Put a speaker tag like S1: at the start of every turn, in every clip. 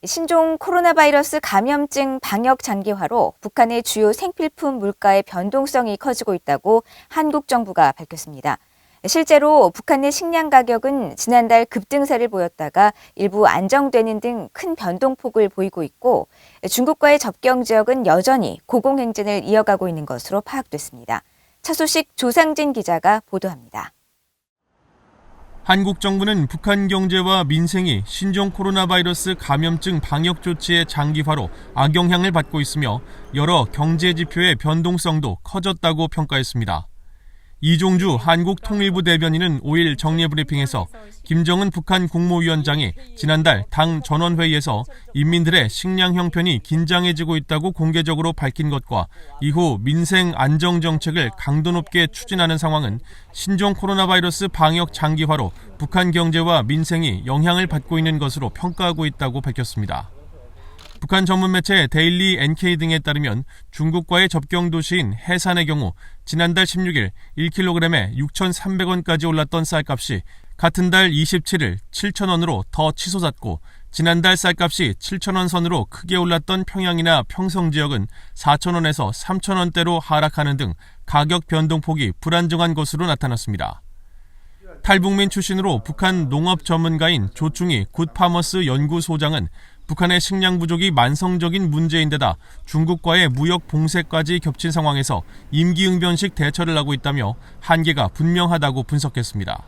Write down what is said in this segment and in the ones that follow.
S1: 신종 코로나 바이러스 감염증 방역 장기화로 북한의 주요 생필품 물가의 변동성이 커지고 있다고 한국 정부가 밝혔습니다. 실제로 북한 내 식량 가격은 지난달 급등세를 보였다가 일부 안정되는 등 큰 변동폭을 보이고 있고 중국과의 접경 지역은 여전히 고공행진을 이어가고 있는 것으로 파악됐습니다. 첫 소식 조상진 기자가 보도합니다.
S2: 한국 정부는 북한 경제와 민생이 신종 코로나 바이러스 감염증 방역 조치의 장기화로 악영향을 받고 있으며 여러 경제 지표의 변동성도 커졌다고 평가했습니다. 이종주 한국통일부 대변인은 5일 정례브리핑에서 김정은 북한 국무위원장이 지난달 당 전원회의에서 인민들의 식량 형편이 긴장해지고 있다고 공개적으로 밝힌 것과 이후 민생 안정 정책을 강도 높게 추진하는 상황은 신종 코로나 바이러스 방역 장기화로 북한 경제와 민생이 영향을 받고 있는 것으로 평가하고 있다고 밝혔습니다. 북한 전문 매체 데일리 NK 등에 따르면 중국과의 접경 도시인 해산의 경우 지난달 16일 1kg에 6,300원까지 올랐던 쌀값이 같은 달 27일 7,000원으로 더 치솟았고 지난달 쌀값이 7,000원 선으로 크게 올랐던 평양이나 평성 지역은 4,000원에서 3,000원대로 하락하는 등 가격 변동폭이 불안정한 것으로 나타났습니다. 탈북민 출신으로 북한 농업 전문가인 조충희 굿파머스 연구소장은 북한의 식량 부족이 만성적인 문제인데다 중국과의 무역 봉쇄까지 겹친 상황에서 임기응변식 대처를 하고 있다며 한계가 분명하다고 분석했습니다.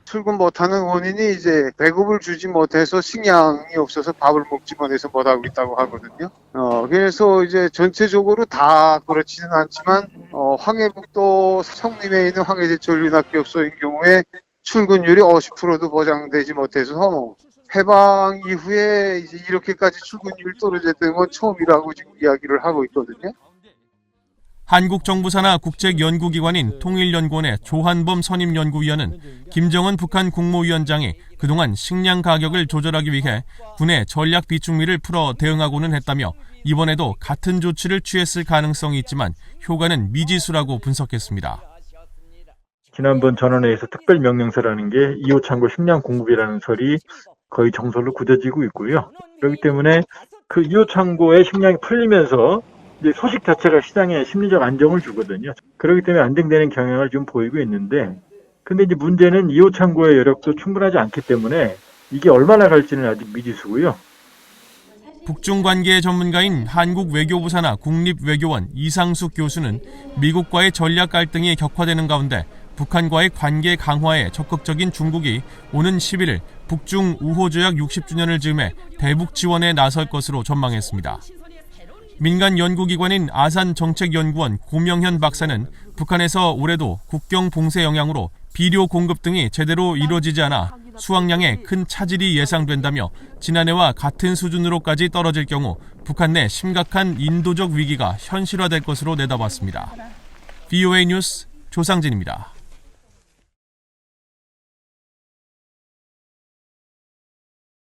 S3: 출근 못하는 원인이 이제 배급을 주지 못해서 식량이 없어서 밥을 먹지 못해서 못하고 있다고 하거든요. 그래서 이제 전체적으로 다 그렇지는 않지만 황해북도 성림에 있는 황해제철윤학교소인 경우에 출근율이 50%도 보장되지 못해서 해방 이후에 이제 이렇게까지 출근율이 떨어졌던 건 처음이라고 지금 이야기를 하고 있거든요.
S2: 한국 정부 산하 국책연구기관인 통일연구원의 조한범 선임연구위원은 김정은 북한 국무위원장이 그동안 식량 가격을 조절하기 위해 군의 전략 비축미를 풀어 대응하고는 했다며 이번에도 같은 조치를 취했을 가능성이 있지만 효과는 미지수라고 분석했습니다.
S4: 지난번 전원회의에서 특별명령서라는 게 2호 창고 식량 공급이라는 설이 거의 정설로 굳어지고 있고요. 그렇기 때문에 그 2호 창고의 식량이 풀리면서 이제 소식 자체가 시장에 심리적 안정을 주거든요. 그렇기 때문에 안정되는 경향을 좀 보이고 있는데, 근데 이제 문제는 2호 창고의 여력도 충분하지 않기 때문에 이게 얼마나 갈지는 아직 미지수고요.
S2: 북중 관계 전문가인 한국외교부 산하 국립외교원 이상숙 교수는 미국과의 전략 갈등이 격화되는 가운데 북한과의 관계 강화에 적극적인 중국이 오는 11일 북중 우호조약 60주년을 즈음해 대북 지원에 나설 것으로 전망했습니다. 민간 연구기관인 아산정책연구원 고명현 박사는 북한에서 올해도 국경 봉쇄 영향으로 비료 공급 등이 제대로 이루어지지 않아 수확량에 큰 차질이 예상된다며 지난해와 같은 수준으로까지 떨어질 경우 북한 내 심각한 인도적 위기가 현실화될 것으로 내다봤습니다. VOA 뉴스 조상진입니다.